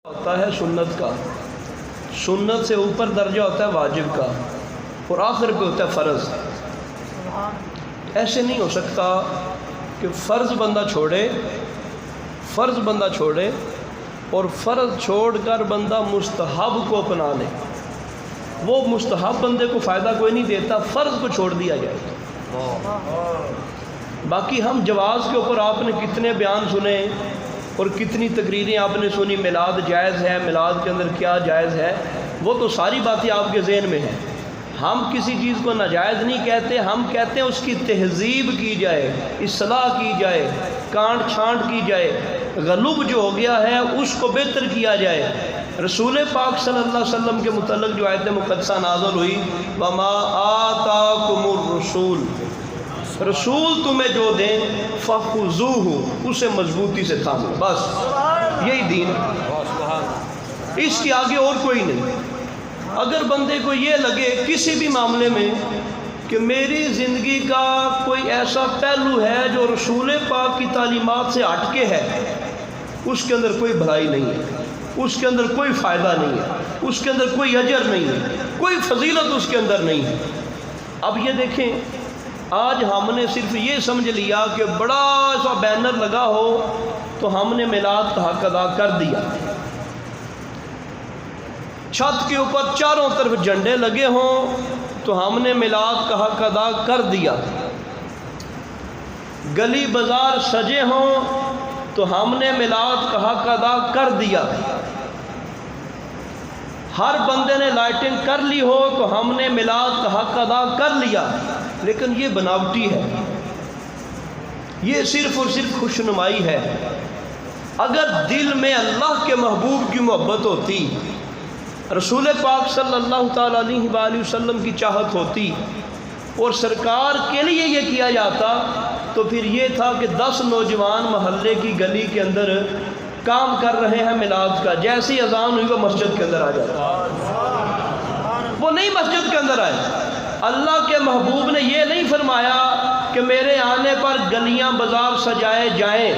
ہوتا ہے سنت کا، سنت سے اوپر درجہ ہوتا ہے واجب کا، اور آخر پہ ہوتا ہے فرض۔ ایسے نہیں ہو سکتا کہ فرض بندہ چھوڑے اور فرض چھوڑ کر بندہ مستحب کو اپنا لے۔ وہ مستحب بندے کو فائدہ کوئی نہیں دیتا، فرض کو چھوڑ دیا جائے۔ باقی ہم جواز کے اوپر آپ نے کتنے بیان سنے اور کتنی تقریریں آپ نے سنی، میلاد جائز ہے، میلاد کے اندر کیا جائز ہے، وہ تو ساری باتیں آپ کے ذہن میں ہیں۔ ہم کسی چیز کو ناجائز نہیں کہتے، ہم کہتے ہیں اس کی تہذیب کی جائے، اصلاح کی جائے، کانٹ چھانٹ کی جائے، غلوب جو ہو گیا ہے اس کو بہتر کیا جائے۔ رسول پاک صلی اللہ علیہ وسلم کے متعلق جو آیت مقدسہ نازل ہوئی، وَمَا آتَاكُمُ الرَّسُولُ، رسول تمہیں جو دیں فَخُذُوهُ، اسے مضبوطی سے تھامو، بس یہی دین ہے، اس کے آگے اور کوئی نہیں۔ اگر بندے کو یہ لگے کسی بھی معاملے میں کہ میری زندگی کا کوئی ایسا پہلو ہے جو رسول پاک کی تعلیمات سے ہٹ کے ہے، اس کے اندر کوئی بھلائی نہیں ہے، اس کے اندر کوئی فائدہ نہیں ہے، اس کے اندر کوئی اجر نہیں ہے، کوئی فضیلت اس کے اندر نہیں ہے۔ اب یہ دیکھیں، آج ہم نے صرف یہ سمجھ لیا کہ بڑا سا بینر لگا ہو تو ہم نے میلاد کا حق ادا کر دیا، چھت کے اوپر چاروں طرف جھنڈے لگے ہوں تو ہم نے میلاد کا حق ادا کر دیا، گلی بازار سجے ہوں تو ہم نے میلاد کا حق ادا کر دیا، ہر بندے نے لائٹنگ کر لی ہو تو ہم نے میلاد کا حق ادا کر لیا۔ لیکن یہ بناوٹی ہے، یہ صرف اور صرف خوشنمائی ہے۔ اگر دل میں اللہ کے محبوب کی محبت ہوتی، رسول پاک صلی اللہ تعالیٰ علیہ وآلہ وسلم کی چاہت ہوتی اور سرکار کے لیے یہ کیا جاتا تو پھر یہ تھا کہ 10 نوجوان محلے کی گلی کے اندر کام کر رہے ہیں میلاد کا، جیسی اذان ہوئی وہ مسجد کے اندر آ جاتا، وہ نہیں مسجد کے اندر آئے۔ اللہ کے محبوب نے یہ نہیں فرمایا کہ میرے آنے پر گلیاں بازار سجائے جائیں،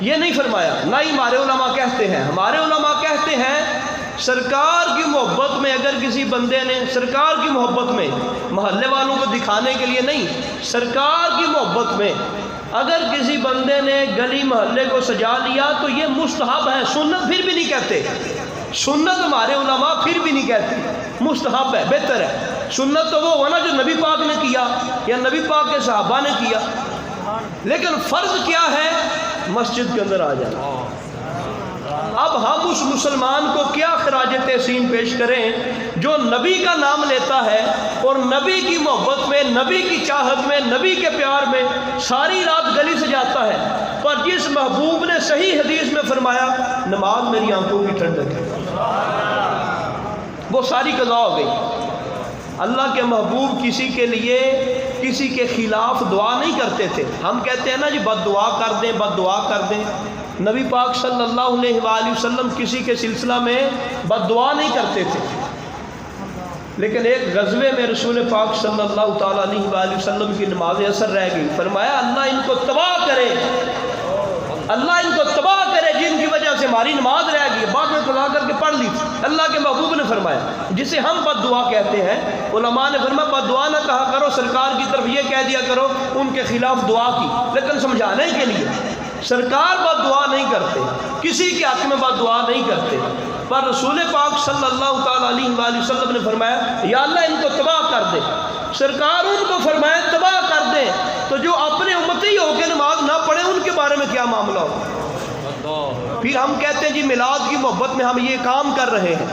یہ نہیں فرمایا، نہ ہی ہمارے علماء کہتے ہیں۔ ہمارے علماء کہتے ہیں سرکار کی محبت میں اگر کسی بندے نے، سرکار کی محبت میں، محلے والوں کو دکھانے کے لیے نہیں، سرکار کی محبت میں اگر کسی بندے نے گلی محلے کو سجا لیا تو یہ مستحب ہے، سنت پھر بھی نہیں کہتے، سنت ہمارے علماء پھر بھی نہیں کہتے، مستحب ہے، بہتر ہے۔ سنت تو وہ ہوا نا جو نبی پاک نے کیا یا نبی پاک کے صحابہ نے کیا، لیکن فرض کیا ہے؟ مسجد کے اندر آ جانا۔ اب ہم اس مسلمان کو کیا خراج تحسین پیش کریں جو نبی کا نام لیتا ہے اور نبی کی محبت میں، نبی کی چاہت میں، نبی کے پیار میں ساری رات گلی سے جاتا ہے، پر جس محبوب نے صحیح حدیث میں فرمایا نماز میری آنکھوں کی ٹھنڈک ہے، وہ ساری قضا ہو گئی۔ اللہ کے محبوب کسی کے لیے کسی کے خلاف دعا نہیں کرتے تھے۔ ہم کہتے ہیں نا جی بد دعا کر دیں، بد دعا کر دیں۔ نبی پاک صلی اللہ علیہ وآلہ وسلم کسی کے سلسلہ میں بد دعا نہیں کرتے تھے، لیکن ایک غزوے میں رسول پاک صلی اللہ تعالیٰ علیہ وآلہ وسلم کی نماز اثر رہ گئی، فرمایا اللہ ان کو تباہ کرے، اللہ ان کو تباہ کرے جن کی وجہ سے ہماری نماز رہ گئی، بعد میں قضا کر کے پڑھ لی تھی۔ اللہ کے محبوب نے فرمایا، جسے ہم بد دعا کہتے ہیں، علماء نے فرمایا بد دعا نہ کہا کرو، سرکار کی طرف یہ کہہ دیا کرو ان کے خلاف دعا کی، لیکن سمجھانے کے لیے سرکار بد دعا نہیں کرتے، کسی کے حق میں بد دعا نہیں کرتے، پر رسول پاک صلی اللہ تعالیٰ علیہ وآلہ وسلم نے فرمایا یا اللہ ان کو تباہ کر دے۔ سرکار ان کو فرمایا تباہ کر دے، تو جو اپنے امتی ہو کے نماز نہ پڑھے ان کے بارے میں کیا معاملہ ہو؟ پھر ہم کہتے ہیں جی میلاد کی محبت میں ہم یہ کام کر رہے ہیں۔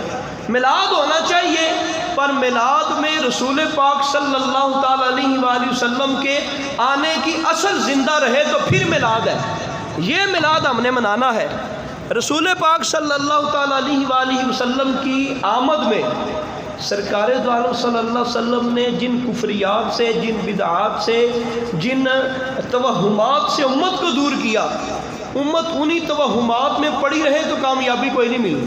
میلاد ہونا چاہیے، پر میلاد میں رسول پاک صلی اللہ تعالیٰ علیہ وآلہ وسلم کے آنے کی اصل زندہ رہے تو پھر میلاد ہے، یہ میلاد ہم نے منانا ہے۔ رسول پاک صلی اللہ تعالیٰ علیہ وآلہ وسلم کی آمد میں سرکار دو عالم صلی اللہ علیہ وسلم نے جن کفریات سے، جن بدعات سے، جن توہمات سے امت کو دور کیا، امت انہی توہمات میں پڑی رہے تو کامیابی کوئی نہیں ملی۔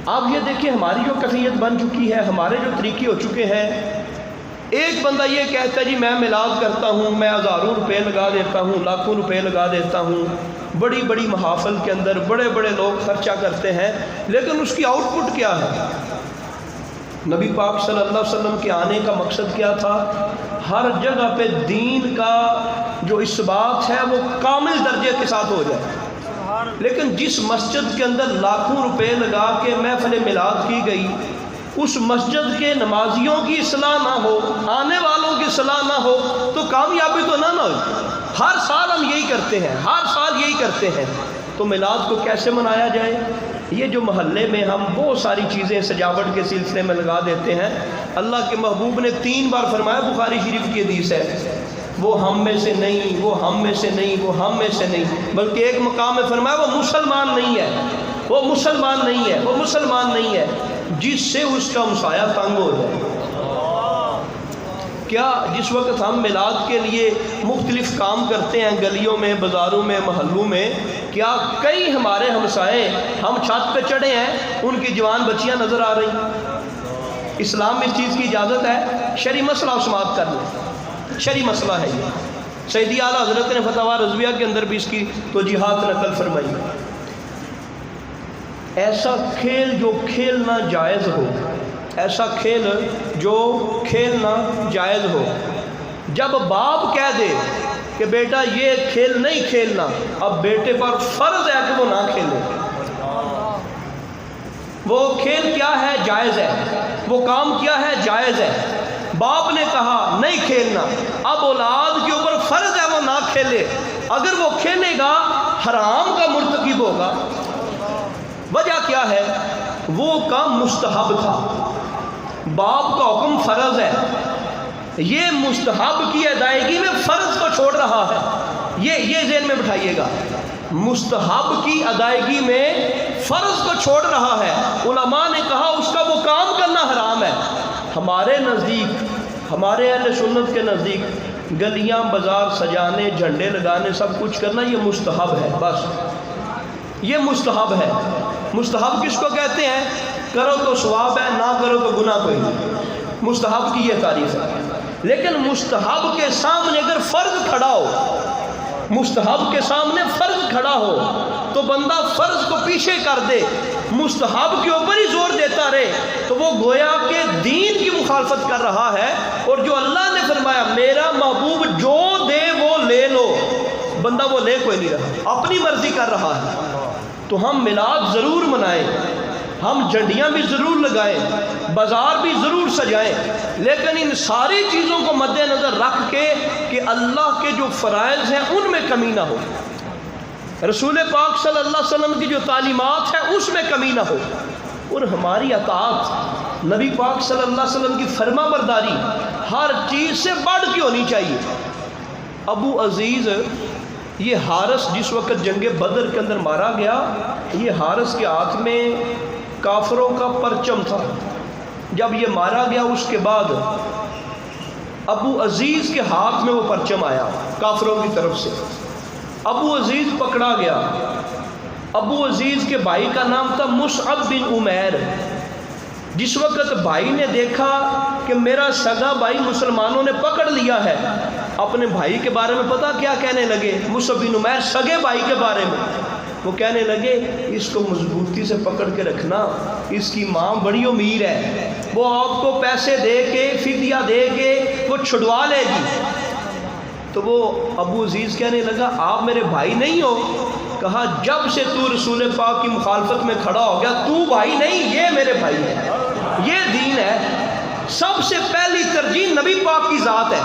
آپ یہ دیکھیں ہماری جو کیفیت بن چکی ہے، ہمارے جو طریقے ہو چکے ہیں، ایک بندہ یہ کہتا ہے جی میں میلاد کرتا ہوں، میں ہزاروں روپے لگا دیتا ہوں، لاکھوں روپے لگا دیتا ہوں، بڑی بڑی محافل کے اندر بڑے بڑے لوگ خرچہ کرتے ہیں، لیکن اس کی آؤٹ پٹ کیا ہے؟ نبی پاک صلی اللہ علیہ وسلم کے آنے کا مقصد کیا تھا؟ ہر جگہ پہ دین کا جو اثبات ہے وہ کامل درجے کے ساتھ ہو جائے۔ لیکن جس مسجد کے اندر لاکھوں روپے لگا کے محفل میلاد کی گئی، اس مسجد کے نمازیوں کی اصلاح نہ ہو، آنے والوں کی اصلاح نہ ہو، تو کامیابی تو نہ ہو۔ ہر سال ہم یہی کرتے ہیں، ہر سال یہی کرتے ہیں، تو میلاد کو کیسے منایا جائے؟ یہ جو محلے میں ہم بہت ساری چیزیں سجاوٹ کے سلسلے میں لگا دیتے ہیں، اللہ کے محبوب نے 3 بار فرمایا، بخاری شریف کی حدیث ہے، وہ ہم میں سے نہیں، وہ ہم میں سے نہیں، وہ ہم میں سے نہیں، بلکہ ایک مقام میں فرمایا وہ مسلمان نہیں ہے، وہ مسلمان نہیں ہے، وہ مسلمان نہیں ہے جس سے اس کا ہمسایہ تنگ ہو جائے۔ کیا جس وقت ہم میلاد کے لیے مختلف کام کرتے ہیں گلیوں میں، بازاروں میں، محلوں میں، کیا کئی ہمارے ہمسائے، ہم چھت پہ چڑھے ہیں، ان کی جوان بچیاں نظر آ رہی ہیں؟ اسلام میں اس چیز کی اجازت ہے؟ شرعی مسئلہ سماعت کر لیں، شرعی مسئلہ ہے یہ۔ سیدی اعلیٰ حضرت نے فتاویٰ رضویہ کے اندر بھی اس کی توجیحات نقل فرمائی۔ ایسا کھیل جو کھیلنا جائز ہو، ایسا کھیل جو کھیلنا جائز ہو، جب باپ کہہ دے کہ بیٹا یہ کھیل نہیں کھیلنا، اب بیٹے پر فرض ہے کہ وہ نہ کھیلے۔ وہ کھیل کیا ہے؟ جائز ہے، وہ کام کیا ہے؟ جائز ہے، باپ نے کہا نہیں کھیلنا، اب اولاد کے اوپر فرض ہے وہ نہ کھیلے۔ اگر وہ کھیلے گا حرام کا مرتکب ہوگا۔ وجہ کیا ہے؟ وہ کام مستحب تھا، باپ کا حکم فرض ہے، یہ مستحب کی ادائیگی میں فرض کو چھوڑ رہا ہے۔ یہ ذہن میں بٹھائیے گا، مستحب کی ادائیگی میں فرض کو چھوڑ رہا ہے۔ علماء نے کہا اس کا وہ کام کرنا حرام ہے۔ ہمارے نزدیک، ہمارے اہل سنت کے نزدیک گلیاں بازار سجانے، جھنڈے لگانے، سب کچھ کرنا یہ مستحب ہے، بس یہ مستحب ہے۔ مستحب کس کو کہتے ہیں؟ کرو تو ثواب ہے، نہ کرو تو گناہ کوئی نہیں، مستحب کی یہ تعریف ہے۔ لیکن مستحب کے سامنے اگر فرض کھڑا ہو، مستحب کے سامنے فرض کھڑا ہو تو بندہ فرض کو پیچھے کر دے، مستحب کے اوپر ہی زور دیتا رہے، تو وہ گویا کہ دین کی مخالفت کر رہا ہے۔ اور جو اللہ نے فرمایا میرا محبوب جو دے وہ لے لو، بندہ وہ لے کوئی نہیں رہا، اپنی مرضی کر رہا ہے۔ تو ہم میلاد ضرور منائیں، ہم جھنڈیاں بھی ضرور لگائیں، بازار بھی ضرور سجائیں، لیکن ان ساری چیزوں کو مد نظر رکھ کے کہ اللہ کے جو فرائض ہیں ان میں کمی نہ ہو، رسول پاک صلی اللہ علیہ وسلم کی جو تعلیمات ہیں اس میں کمی نہ ہو، اور ہماری اطاعت، نبی پاک صلی اللہ علیہ وسلم کی فرما برداری ہر چیز سے بڑھ کے ہونی چاہیے۔ ابو عزیز یہ حارث جس وقت جنگ بدر کے اندر مارا گیا، یہ حارث کے ہاتھ میں کافروں کا پرچم تھا۔ جب یہ مارا گیا اس کے بعد ابو عزیز کے ہاتھ میں وہ پرچم آیا کافروں کی طرف سے، ابو عزیز پکڑا گیا۔ ابو عزیز کے بھائی کا نام تھا مصعب بن عمیر۔ جس وقت بھائی نے دیکھا کہ میرا سگا بھائی مسلمانوں نے پکڑ لیا ہے، اپنے بھائی کے بارے میں پتہ کیا کہنے لگے؟ مصعب بن عمیر سگے بھائی کے بارے میں وہ کہنے لگے اس کو مضبوطی سے پکڑ کے رکھنا، اس کی ماں بڑی امیر ہے، وہ آپ کو پیسے دے کے، فدیہ دے کے وہ چھڑوا لے گی۔ تو وہ ابو عزیز کہنے لگا آپ میرے بھائی نہیں ہو؟ کہا جب سے تو رسول پاک کی مخالفت میں کھڑا ہو گیا تو بھائی نہیں، یہ میرے بھائی ہے، یہ دین ہے۔ سب سے پہلی ترجیح نبی پاک کی ذات ہے،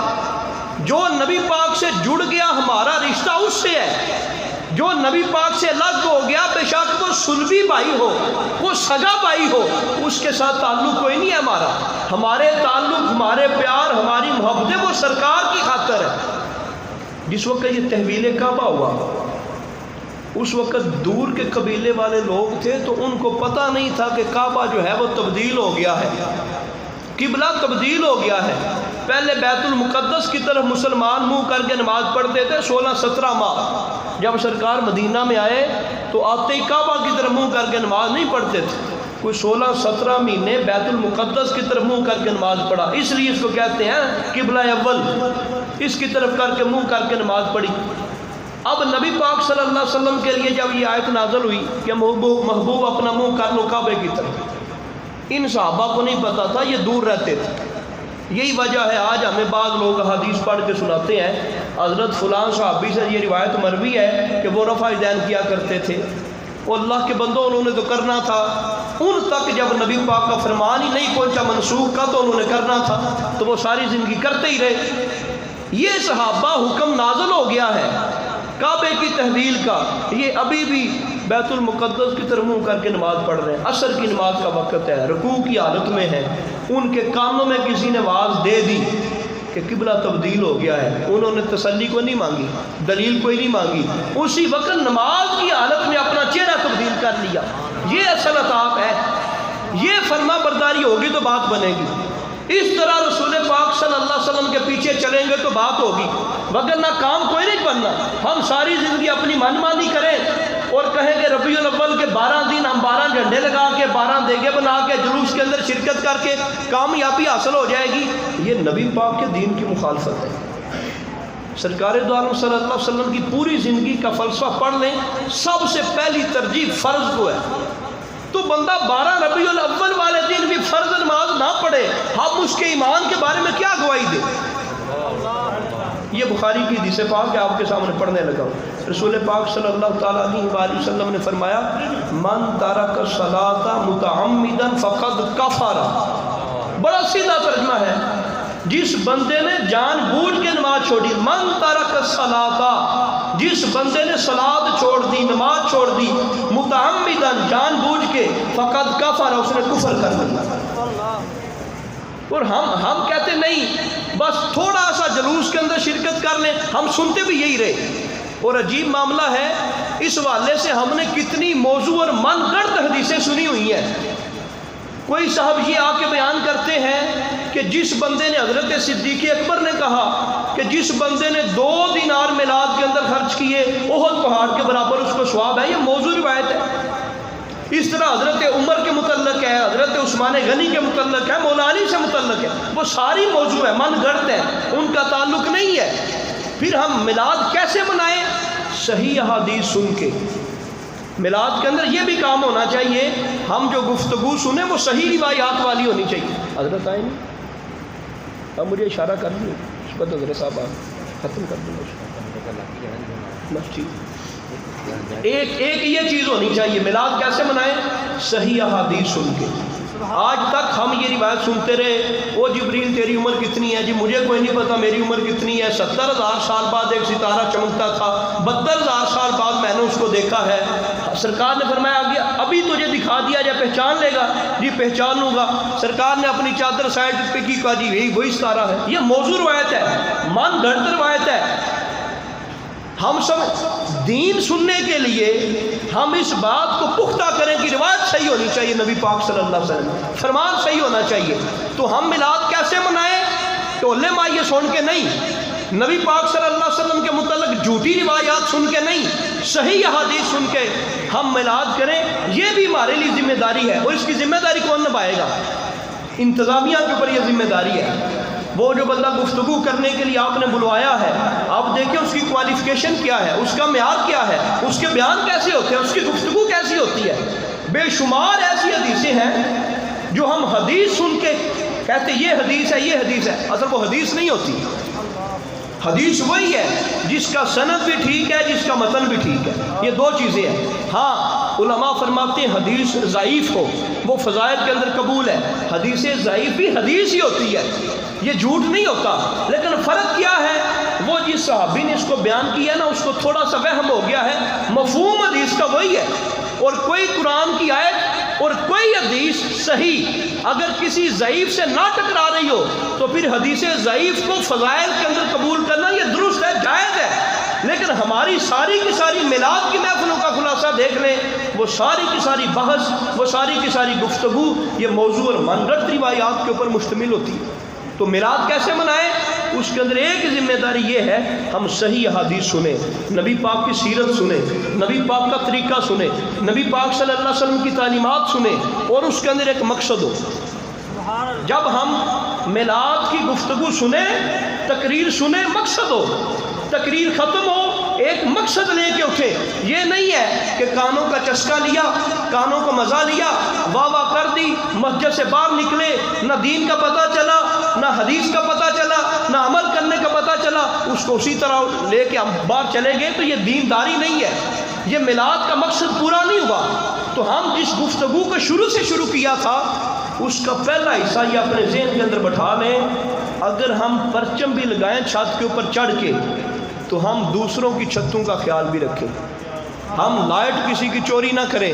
جو نبی پاک سے جڑ گیا ہمارا رشتہ اس سے ہے، جو نبی پاک سے الگ ہو گیا بے شک وہ سلبی بھائی ہو، وہ سگا بھائی ہو، اس کے ساتھ تعلق کوئی نہیں ہے ہمارا۔ ہمارے تعلق، ہمارے پیار، ہماری محبتیں وہ سرکار کی خاطر ہے۔ جس وقت یہ تحویل کعبہ ہوا اس وقت دور کے قبیلے والے لوگ تھے تو ان کو پتہ نہیں تھا کہ کعبہ جو ہے وہ تبدیل ہو گیا ہے، قبلہ تبدیل ہو گیا ہے۔ پہلے بیت المقدس کی طرف مسلمان منہ کر کے نماز پڑھتے تھے 16-17 ماہ، جب سرکار مدینہ میں آئے تو آتے ہی کعبہ کی طرف منہ کر کے نماز نہیں پڑھتے تھے، کوئی 16-17 مہینے بیت المقدس کی طرف منہ کر کے نماز پڑھا، اس لیے اس کو کہتے ہیں قبلہ اول، اس کی طرف کر کے منہ کر کے نماز پڑھی۔ اب نبی پاک صلی اللہ علیہ وسلم کے لیے جب یہ آیت نازل ہوئی کہ محبوب اپنا منہ کر لو کعبے کی طرف، ان صحابہ کو نہیں پتا تھا، یہ دور رہتے تھے۔ یہی وجہ ہے آج ہمیں بعض لوگ حدیث پڑھ کے سناتے ہیں حضرت فلاں صحابی سے یہ روایت مروی ہے کہ وہ رفع دین کیا کرتے تھے، وہ اللہ کے بندوں انہوں نے تو کرنا تھا، ان تک جب نبی پاک کا فرمان ہی نہیں پہنچا منسوخ کا تو انہوں نے کرنا تھا، تو وہ ساری زندگی کرتے ہی رہے۔ یہ صحابہ حکم نازل ہو گیا ہے کعبے کی تحویل کا، یہ ابھی بھی بیت المقدس کی طرف منہ کر کے نماز پڑھ رہے ہیں۔ عصر کی نماز کا وقت ہے، رکوع کی حالت میں ہے، ان کے کانوں میں کسی نے آواز دے دی کہ قبلہ تبدیل ہو گیا ہے، انہوں نے تسلی کو نہیں مانگی، دلیل کوئی نہیں مانگی، اسی وقت نماز کی حالت میں اپنا چہرہ تبدیل کر لیا۔ یہ اصل عطاب ہے، یہ فرما برداری ہوگی تو بات بنے گی۔ اس طرح رسول پاک صلی اللہ علیہ وسلم کے پیچھے چلیں گے تو بات ہوگی، وگرنہ کام کوئی نہیں بننا۔ ہم ساری زندگی اپنی من مانی کریں اور کہیں کہ ربیع الاول کے 12 دن ہم 12 جھنڈے لگا کے 12 دیگے بنا کے جلوس کے اندر شرکت کر کے کامیابی حاصل ہو جائے گی، یہ نبی پاک کے دین کی مخالفت ہے۔ سرکار دو عالم صلی اللہ علیہ وسلم کی پوری زندگی کا فلسفہ پڑھ لیں، سب سے پہلی ترجیح فرض کو ہے، تو بندہ 12 ربیع الاول والے دن بھی فرض نماز نہ پڑھے، ہم اس کے ایمان کے بارے میں کیا گواہی دیں؟ یہ بخاری کی حدیث پاک ہے، آپ کے سامنے پڑھنے لگا ہوں۔ رسول پاک صلی اللہ تعالیٰ علیہ وسلم نے فرمایا من ترک الصلاۃ متعمدا فقد کفر، بڑا سیدھا ترجمہ ہے، جس بندے نے جان بوجھ کے نماز چھوڑی، من ترک الصلاۃ، جس بندے نے صلاۃ چھوڑ دی، نماز چھوڑ دی، متعمدا جان بوجھ کے، فقد کفر، اس نے کفر کر دیا۔ اور ہم کہتے نہیں بس تھوڑا سا جلوس کے اندر شرکت کر لیں، ہم سنتے بھی یہی رہے۔ اور عجیب معاملہ ہے، اس حوالے سے ہم نے کتنی موضوع اور من گڑت حدیثیں سنی ہوئی ہیں۔ کوئی صاحب یہ آ کے بیان کرتے ہیں کہ جس بندے نے، حضرت صدیق اکبر نے کہا کہ جس بندے نے 2 دینار میلاد کے اندر خرچ کیے احد پہاڑ کے برابر اس کو ثواب ہے، یہ موضوع روایت ہے۔ اس طرح حضرت عمر کے متعلق ہے، حضرت عثمان غنی کے متعلق ہے، مولا علی سے متعلق ہے، وہ ساری موضوع ہے، من گڑت ہے، ان کا تعلق نہیں ہے۔ پھر ہم میلاد کیسے منائیں؟ صحیح احادیث سن کے۔ میلاد کے اندر یہ بھی کام ہونا چاہیے، ہم جو گفتگو سنیں وہ صحیح روایات والی ہونی چاہیے۔ حضرت آئے نہیں، اب مجھے اشارہ کر دیں، اس پر حضرت صاحب آپ ختم کر دیں۔ ایک یہ چیز ہونی چاہیے، میلاد کیسے منائیں؟ صحیح احادیث سن کے۔ آج تک ہم یہ روایت سنتے رہے، او جبریل تیری عمر کتنی ہے؟ جی مجھے کوئی نہیں پتا میری عمر کتنی ہے۔ 70,000 سال بعد ایک ستارہ چمکتا تھا، 72,000 سال بعد میں نے اس کو دیکھا ہے۔ سرکار نے فرمایا ابھی تجھے دکھا دیا جائے، پہچان لے گا؟ جی پہچان لوں گا۔ سرکار نے اپنی چادر سائڈ پہ کی، کہا جی یہی وہی ستارہ ہے۔ یہ موضوع روایت ہے، من گھڑت روایت ہے۔ ہم سب دین سننے کے لیے ہم اس بات کو پختہ کریں کہ روایت صحیح ہونی چاہیے، نبی پاک صلی اللہ علیہ وسلم فرمان صحیح ہونا چاہیے۔ تو ہم میلاد کیسے منائیں؟ ٹولے مائیے سن کے نہیں، نبی پاک صلی اللہ علیہ وسلم کے متعلق جھوٹی روایات سن کے نہیں، صحیح احادیث سن کے ہم میلاد کریں۔ یہ بھی ہمارے لیے ذمہ داری ہے، اور اس کی ذمہ داری کون نبھائے گا؟ انتظامیہ کے اوپر یہ ذمہ داری ہے۔ وہ جو بندہ گفتگو کرنے کے لیے آپ نے بلوایا ہے، آپ دیکھیں اس کی کوالیفیکیشن کیا ہے، اس کا معیار کیا ہے، اس کے بیان کیسے ہوتے ہیں، اس کی گفتگو کیسی ہوتی ہے۔ بے شمار ایسی حدیثیں ہیں جو ہم حدیث سن کے کہتے یہ حدیث ہے، یہ حدیث ہے، اصل وہ حدیث نہیں ہوتی۔ حدیث وہی ہے جس کا سند بھی ٹھیک ہے، جس کا متن بھی ٹھیک ہے، یہ 2 چیزیں ہیں۔ ہاں علماء فرماتے ہیں حدیث ضعیف ہو وہ فضائل کے اندر قبول ہے، حدیث ضعیف بھی حدیث ہی ہوتی ہے، یہ جھوٹ نہیں ہوتا۔ لیکن فرق کیا ہے؟ وہ جس صحابی نے اس کو بیان کیا نا، اس کو تھوڑا سا وہم ہو گیا ہے، مفہوم حدیث کا وہی ہے۔ اور کوئی قرآن کی آیت اور کوئی حدیث صحیح اگر کسی ضعیف سے نہ ٹکرا رہی ہو تو پھر حدیث ضعیف کو فضائل کے اندر قبول کرنا یہ درست ہے، جائز ہے۔ لیکن ہماری ساری کی ساری میلاد کی محفلوں کا خلاصہ دیکھ لیں، وہ ساری کی ساری بحث، وہ ساری کی ساری گفتگو یہ موضوع اور من گھڑت روایات کے اوپر مشتمل ہوتی ہے۔ تو میلاد کیسے منائیں؟ اس کے اندر ایک ذمہ داری یہ ہے ہم صحیح حدیث سنیں، نبی پاک کی سیرت سنیں، نبی پاک کا طریقہ سنیں، نبی پاک صلی اللہ علیہ وسلم کی تعلیمات سنیں، اور اس کے اندر ایک مقصد ہو۔ جب ہم میلاد کی گفتگو سنیں، تقریر سنیں، مقصد ہو، تقریر ختم ہو ایک مقصد لے کے اٹھیں۔ یہ نہیں ہے کہ کانوں کا چسکا لیا، کانوں کا مزہ لیا، واہ واہ کر دی، مسجد سے باہر نکلے، نہ دین کا پتہ چلا، نہ حدیث کا پتہ چلا، نہ عمل کرنے کا پتہ چلا، اس کو اسی طرح لے کے ہم باہر چلے گئے، تو یہ دینداری نہیں ہے، یہ میلاد کا مقصد پورا نہیں ہوا۔ تو ہم جس گفتگو کو شروع سے شروع کیا تھا اس کا پہلا حصہ یہ اپنے ذہن کے اندر بٹھا لیں، اگر ہم پرچم بھی لگائیں چھت کے اوپر چڑھ کے تو ہم دوسروں کی چھتوں کا خیال بھی رکھیں، ہم لائٹ کسی کی چوری نہ کریں،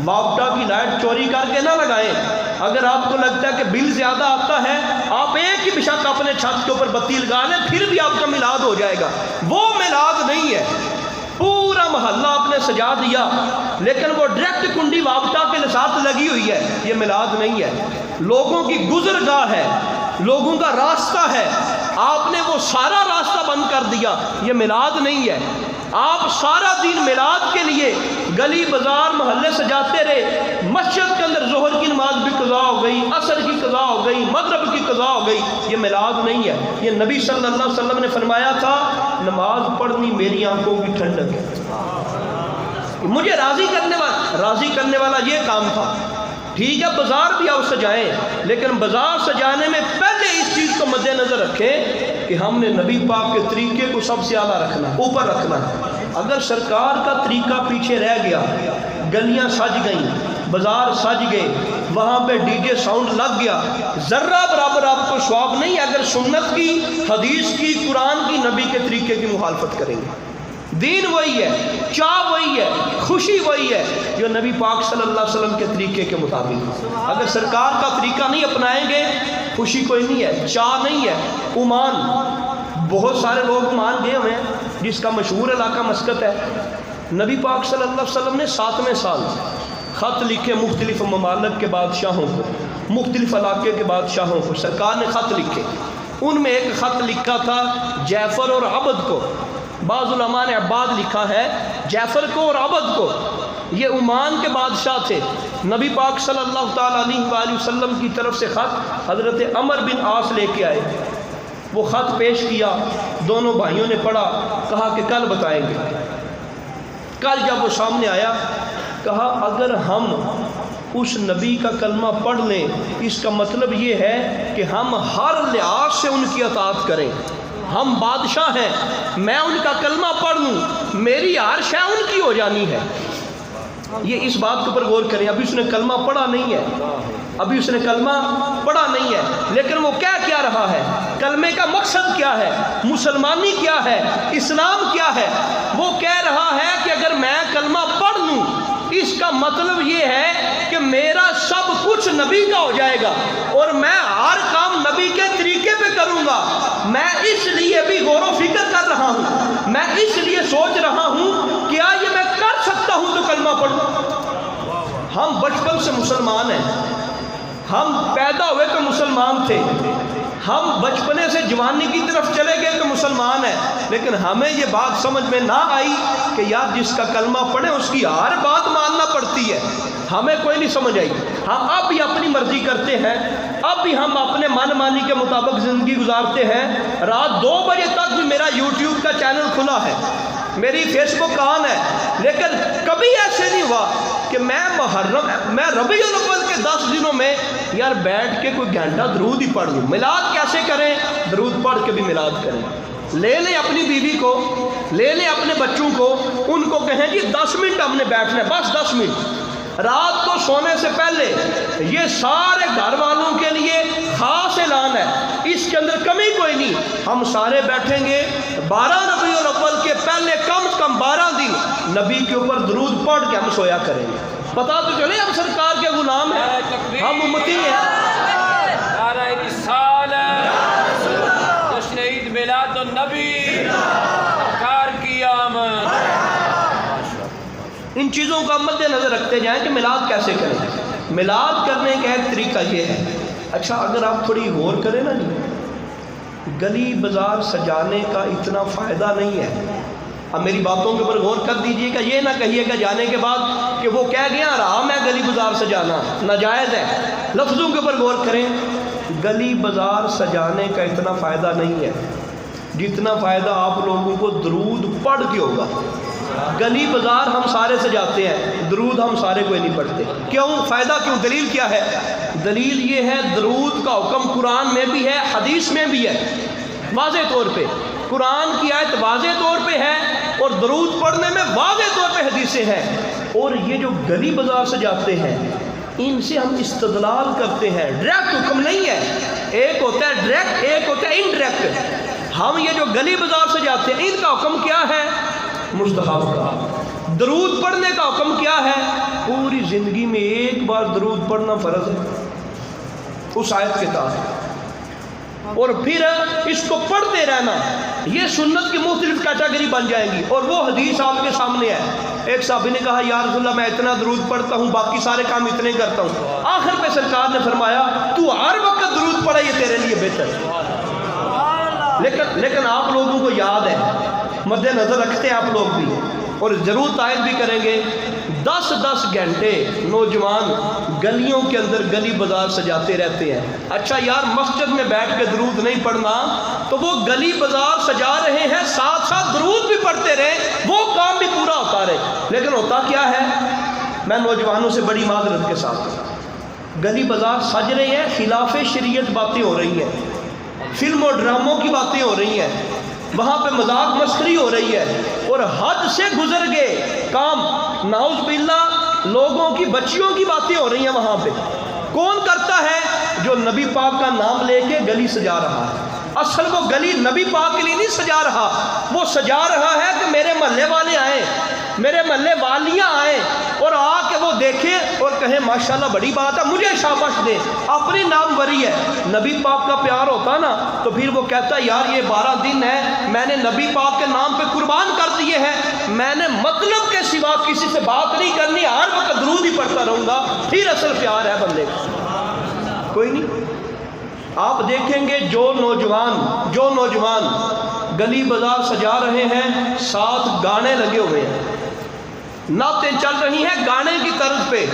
وابٹا کی لائٹ چوری کر کے نہ لگائیں۔ اگر آپ کو لگتا ہے کہ بل زیادہ آتا ہے، آپ ایک ہی بشک اپنے چھت کے اوپر بتی لگا لیں، پھر بھی آپ کا میلاد ہو جائے گا۔ وہ میلاد نہیں ہے، پورا محلہ آپ نے سجا دیا لیکن وہ ڈائریکٹ کنڈی وابٹا کے ساتھ لگی ہوئی ہے، یہ میلاد نہیں ہے۔ لوگوں کی گزرگاہ ہے، لوگوں کا راستہ ہے، آپ نے وہ سارا راستہ بند کر دیا، یہ میلاد نہیں ہے۔ آپ سارا دن میلاد کے لیے گلی بازار محلے سجاتے رہے، مسجد کے اندر ظہر کی نماز بھی قضا ہو گئی، عصر کی قضا ہو گئی، مغرب کی قضا ہو گئی، یہ میلاد نہیں ہے۔ یہ نبی صلی اللہ علیہ وسلم نے فرمایا تھا نماز پڑھنی میری آنکھوں کی ٹھنڈک ہے، مجھے راضی کرنے والا یہ کام تھا۔ ٹھیک ہے بازار بھی آپ سجائیں، لیکن بازار سجانے میں پہلے اس چیز کو مد نظر رکھیں کہ ہم نے نبی پاک کے طریقے کو سب سے اعلیٰ رکھنا، اوپر رکھنا ہے۔ اگر سرکار کا طریقہ پیچھے رہ گیا، گلیاں سج گئیں، بازار سج گئے، وہاں پہ ڈی جے ساؤنڈ لگ گیا، ذرہ برابر آپ کو ثواب نہیں اگر سنت کی، حدیث کی، قرآن کی، نبی کے طریقے کی مخالفت کریں گے۔ دین وہی ہے، چاہ وہی ہے، خوشی وہی ہے جو نبی پاک صلی اللہ علیہ وسلم کے طریقے کے مطابق۔ اگر سرکار کا طریقہ نہیں اپنائیں گے، خوشی کوئی نہیں ہے، چاہ نہیں ہے۔ عمان، بہت سارے لوگ عمان گئے ہوئے ہیں، جس کا مشہور علاقہ مسقط ہے۔ نبی پاک صلی اللہ علیہ وسلم نے 7ویں سال خط لکھے مختلف ممالک کے بادشاہوں کو، مختلف علاقے کے بادشاہوں کو سرکار نے خط لکھے۔ ان میں ایک خط لکھا تھا جعفر اور عبد کو، بعض علماء نے عباد لکھا ہے، جعفر کو اور عبد کو، یہ عمان کے بادشاہ تھے۔ نبی پاک صلی اللہ تعالیٰ علیہ وآلہ وسلم کی طرف سے خط حضرت عمر بن عاص لے کے آئے، وہ خط پیش کیا، دونوں بھائیوں نے پڑھا، کہا کہ کل بتائیں گے۔ کل جب وہ سامنے آیا کہا اگر ہم اس نبی کا کلمہ پڑھ لیں اس کا مطلب یہ ہے کہ ہم ہر لحاظ سے ان کی اطاعت کریں، ہم بادشاہ ہیں، میں ان کا کلمہ پڑھ لوں میری ہر شے ان کی ہو جانی ہے۔ یہ اس بات کے اوپر غور کریں، ابھی اس نے کلمہ پڑھا نہیں ہے، ابھی اس نے کلمہ پڑھا نہیں ہے، لیکن وہ کیا رہا ہے، کلمے کا مقصد کیا ہے، مسلمانی کیا ہے، اسلام کیا ہے۔ وہ کہہ رہا ہے کہ اگر میں کلمہ پڑھ لوں اس کا مطلب یہ ہے کہ میرا سب کچھ نبی کا ہو جائے گا اور میں ہر کام نبی کے طریقے پہ کروں گا۔ میں اس لیے بھی غور و فکر کر رہا ہوں، میں اس لیے سوچ رہا ہوں کیا یہ میں کر سکتا ہوں تو کلمہ پڑھوں۔ ہم بچپن سے مسلمان ہیں، ہم پیدا ہوئے تو مسلمان تھے، ہم بچپنے سے جوانی کی طرف چلے گئے تو مسلمان ہیں، لیکن ہمیں یہ بات سمجھ میں نہ آئی کہ یار جس کا کلمہ پڑھے اس کی ہر بات ماننا پڑتی ہے، ہمیں کوئی نہیں سمجھ آئی۔ ہم اب بھی اپنی مرضی کرتے ہیں، اب بھی ہم اپنے من مانی کے مطابق زندگی گزارتے ہیں۔ رات 2 بجے تک بھی میرا یوٹیوب کا چینل کھلا ہے، میری فیس بک آن ہے، لیکن کبھی ایسے نہیں ہوا کہ میں ربیع الاول کے 10 دنوں میں یار بیٹھ کے کوئی گھنٹہ درود ہی پڑھ لوں۔ میلاد کیسے کریں؟ درود پڑھ کے بھی میلاد کریں۔ لے لیں اپنی بیوی کو، لے لیں اپنے بچوں کو، ان کو کہیں جی 10 منٹ ہم نے بیٹھنا ہے، بس 10 منٹ رات کو سونے سے پہلے۔ یہ سارے گھر والوں کے لیے خاص اعلان ہے، اس کے اندر کمی کوئی نہیں۔ ہم سارے بیٹھیں گے 12 ربیع الاول کے پہلے کم سے کم 12 دن نبی کے اوپر درود پڑھ کے ہم سویا کریں گے۔ پتہ تو چلے ہم سرکار کے غلام ہیں، ہم امتی ہیں۔ نعرہ رسالت، جشن عید میلاد النبی، سرکار کی آمد۔ ان چیزوں کا مد نظر رکھتے جائیں کہ میلاد کیسے کریں۔ میلاد کرنے کا ایک طریقہ یہ ہے، اچھا اگر آپ تھوڑی غور کریں نا جی، گلی بازار سجانے کا اتنا فائدہ نہیں ہے۔ اب میری باتوں کے اوپر غور کر دیجئے گا، یہ نہ کہیے گا جانے کے بعد کہ وہ کہہ گیا حرام ہے گلی بازار سجانا، ناجائز ہے۔ لفظوں کے اوپر غور کریں، گلی بازار سجانے کا اتنا فائدہ نہیں ہے جتنا فائدہ آپ لوگوں کو درود پڑھ کے ہوگا۔ گلی بازار ہم سارے سجاتے ہیں، درود ہم سارے کوئی نہیں پڑھتے۔ کیوں؟ فائدہ کیوں؟ دلیل کیا ہے؟ دلیل یہ ہے درود کا حکم قرآن میں بھی ہے، حدیث میں بھی ہے، واضح طور پہ قرآن کی آیت واضح طور پہ ہے اور درود پڑھنے میں واضح طور پہ حدیثیں ہیں۔ اور یہ جو گلی بازار سجاتے ہیں ان سے ہم استدلال کرتے ہیں، ڈائریکٹ حکم نہیں ہے، ایک ہوتا ہے ڈائریکٹ، ایک ہوتا ہے انڈائریکٹ۔ ہم یہ جو گلی بازار سجاتے ہیں ان کا حکم کیا ہے؟ مستحب کا۔ درود پڑھنے کا حکم کیا ہے؟ پوری زندگی میں ایک بار درود پڑھنا فرض ہے اس آیت کے تحت، اور پھر اس کو پڑھتے رہنا۔ یہ سنت کی مختلف کیٹیگری بن جائیں گی، اور وہ حدیث آپ کے سامنے ہے۔ ایک صحابی نے کہا یا رسول اللہ میں اتنا درود پڑھتا ہوں، باقی سارے کام اتنے کرتا ہوں۔ آخر پہ سرکار نے فرمایا تو ہر وقت درود پڑھے، یہ تیرے لیے بہتر ہے۔ لیکن آپ لوگوں کو یاد ہے، مد نظر رکھتے ہیں آپ لوگ بھی، اور ضرور تائید بھی کریں گے، 10 گھنٹے نوجوان گلیوں کے اندر گلی بازار سجاتے رہتے ہیں۔ اچھا یار مسجد میں بیٹھ کے درود نہیں پڑھنا تو وہ گلی بازار سجا رہے ہیں، ساتھ ساتھ درود بھی پڑھتے رہے، وہ کام بھی پورا ہوتا رہے۔ لیکن ہوتا کیا ہے، میں نوجوانوں سے بڑی معذرت کے ساتھ، گلی بازار سج رہے ہیں، خلاف شریعت باتیں ہو رہی ہیں، فلم اور ڈراموں کی باتیں ہو رہی ہیں، وہاں پہ مذاق مسخری ہو رہی ہے، اور حد سے گزر گئے کام، نعوذ باللہ لوگوں کی بچیوں کی باتیں ہو رہی ہیں وہاں پہ۔ کون کرتا ہے؟ جو نبی پاک کا نام لے کے گلی سجا رہا ہے۔ اصل وہ گلی نبی پاک کے لیے نہیں سجا رہا، وہ سجا رہا ہے کہ میرے محلے والے آئیں، میرے محلے والیاں آئیں اور آ کے وہ دیکھیں اور کہیں ماشاءاللہ بڑی بات ہے، مجھے شاباش دیں، اپنی نام وری ہے۔ نبی پاک کا پیار ہوتا نا تو پھر وہ کہتا ہے یار یہ 12 دن ہے میں نے نبی پاک کے نام پہ قربان کر دیے ہیں، میں نے مطلب کے سوا کسی سے بات نہیں کرنی، ہر وقت درود ہی پڑھتا رہوں گا۔ پھر اصل پیار ہے بندے کا، کوئی نہیں۔ آپ دیکھیں گے جو نوجوان گلی بازار سجا رہے ہیں، ساتھ گانے لگے ہوئے ہیں، نعتیں چل رہی ہیں گانے کی طرز پہ،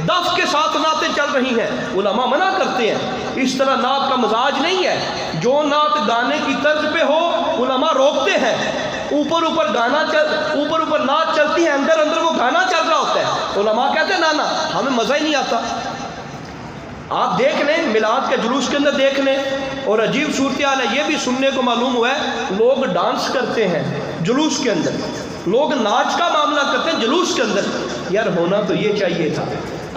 دف کے ساتھ نعتیں چل رہی ہیں، علماء منع کرتے ہیں، اس طرح نعت کا مزاج نہیں ہے۔ جو نعت گانے کی طرز پہ ہو علماء روکتے ہیں۔ اوپر نعت چلتی ہے، اندر وہ گانا چل رہا ہوتا ہے، علماء کہتے ہیں نا ہمیں مزہ ہی نہیں آتا۔ آپ دیکھ لیں میلاد کے جلوس کے اندر دیکھ لیں، اور عجیب صورتحال ہے، یہ بھی سننے کو معلوم ہوا ہے، لوگ ڈانس کرتے ہیں جلوس کے اندر، لوگ ناچ کا معاملہ کرتے ہیں جلوس کے اندر۔ یار ہونا تو یہ چاہیے تھا۔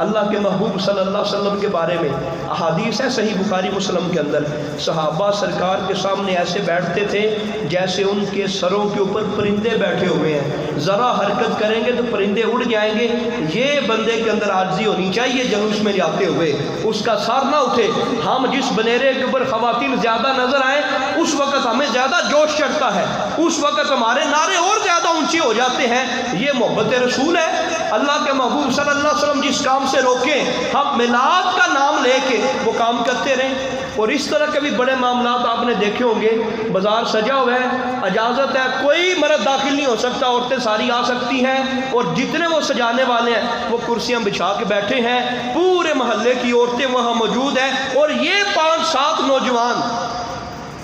اللہ کے محبوب صلی اللہ علیہ وسلم کے بارے میں احادیث ہے صحیح بخاری مسلم کے اندر، صحابہ سرکار کے سامنے ایسے بیٹھتے تھے جیسے ان کے سروں کے اوپر پرندے بیٹھے ہوئے ہیں، ذرا حرکت کریں گے تو پرندے اڑ جائیں گے۔ یہ بندے کے اندر عاجزی ہونی چاہیے جلوس میں جاتے ہوئے، اس کا سر نہ اٹھے۔ ہم جس بنیرے کے اوپر خواتین زیادہ نظر آئیں اس وقت ہمیں زیادہ جوش چڑھتا ہے، اس وقت ہمارے نعرے اور زیادہ اونچے ہو جاتے ہیں۔ یہ محبت رسول ہے۔ اللہ کے محبوب صلی اللہ علیہ وسلم جس کام سے روکیں، ہم میلاد کا نام لے کے وہ کام کرتے رہیں۔ اور اس طرح کے بھی بڑے معاملات آپ نے دیکھے ہوں گے، بازار سجا ہوا ہے، اجازت ہے، کوئی مرد داخل نہیں ہو سکتا، عورتیں ساری آ سکتی ہیں، اور جتنے وہ سجانے والے ہیں وہ کرسیاں بچھا کے بیٹھے ہیں، پورے محلے کی عورتیں وہاں موجود ہیں، اور یہ 5-7 نوجوان،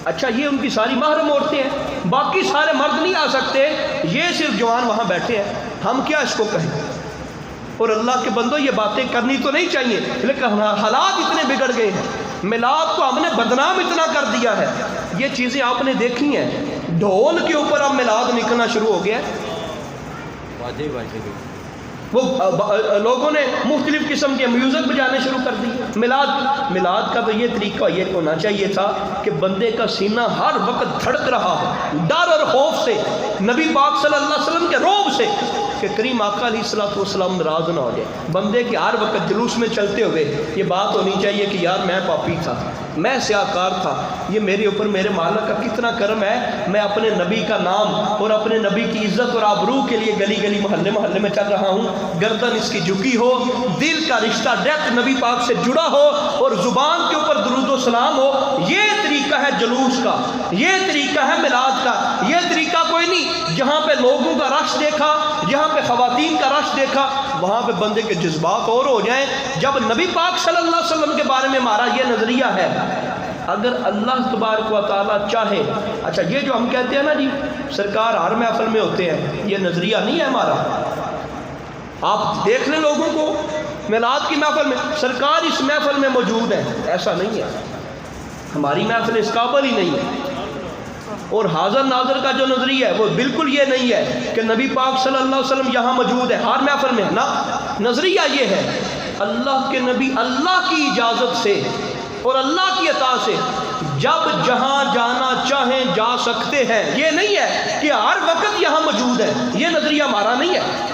اچھا یہ ان کی ساری محرم عورتیں ہیں، باقی سارے مرد نہیں آ سکتے، یہ صرف جوان وہاں بیٹھے ہیں، ہم کیا اس کو کہیں؟ اور اللہ کے بندو یہ باتیں کرنی تو نہیں چاہیے، لیکن حالات اتنے بگڑ گئے ہیں، میلاد کو ہم نے بدنام اتنا کر دیا ہے۔ یہ چیزیں آپ نے دیکھی ہیں، ڈھول کے اوپر اب میلاد نکلنا شروع ہو گیا ہے، وہ لوگوں نے مختلف قسم کے میوزک بجانے شروع کر دی۔ میلاد کا تو یہ طریقہ یہ ہونا چاہیے تھا کہ بندے کا سینہ ہر وقت دھڑک رہا ہو، ڈر اور خوف سے، نبی پاک صلی اللہ علیہ وسلم کے روب سے، کہ کہ کریم آقا علیہ الصلوۃ والسلام ناراض نہ ہو جائے. بندے کے ہر وقت جلوس میں چلتے ہوئے یہ بات ہونی چاہیے کہ یار میں پاپی تھا, میں سیاہ کار تھا, یہ میرے اوپر میرے مالک کا کتنا کرم ہے, میں اپنے نبی کا نام اور اپنے نبی کی عزت اور آبرو کے لیے گلی گلی محلے محلے میں چل رہا ہوں. گردن اس کی جھکی ہو, دل کا رشتہ ڈائریکٹ نبی پاک سے جڑا ہو اور زبان کے اوپر درود و سلام ہو. یہ طریقہ ہے جلوس کا, یہ طریقہ ہے میلاد کا. یہ طریقہ کوئی نہیں جہاں پہ لوگوں کا رش دیکھا, جہاں پہ خواتین کا رش دیکھا, وہاں پہ بندے کے جذبات اور ہو جائیں. جب نبی پاک صلی اللہ علیہ وسلم کے بارے میں ہمارا یہ نظریہ ہے, اگر اللہ تبارک و تعالیٰ چاہے, اچھا یہ جو ہم کہتے ہیں نا جی سرکار ہر محفل میں ہوتے ہیں, یہ نظریہ نہیں ہے ہمارا. آپ دیکھ لیں لوگوں کو میلاد کی محفل میں سرکار اس محفل میں موجود ہیں, ایسا نہیں ہے. ہماری محفل اس قابل ہی نہیں ہے. اور حاضر ناظر کا جو نظریہ ہے وہ بالکل یہ نہیں ہے کہ نبی پاک صلی اللہ علیہ وسلم یہاں موجود ہے ہر محفل میں نا. نظریہ یہ ہے اللہ کے نبی اللہ کی اجازت سے اور اللہ کی عطا سے جب جہاں جانا چاہیں جا سکتے ہیں. یہ نہیں ہے کہ ہر وقت یہاں موجود ہے, یہ نظریہ ہمارا نہیں ہے.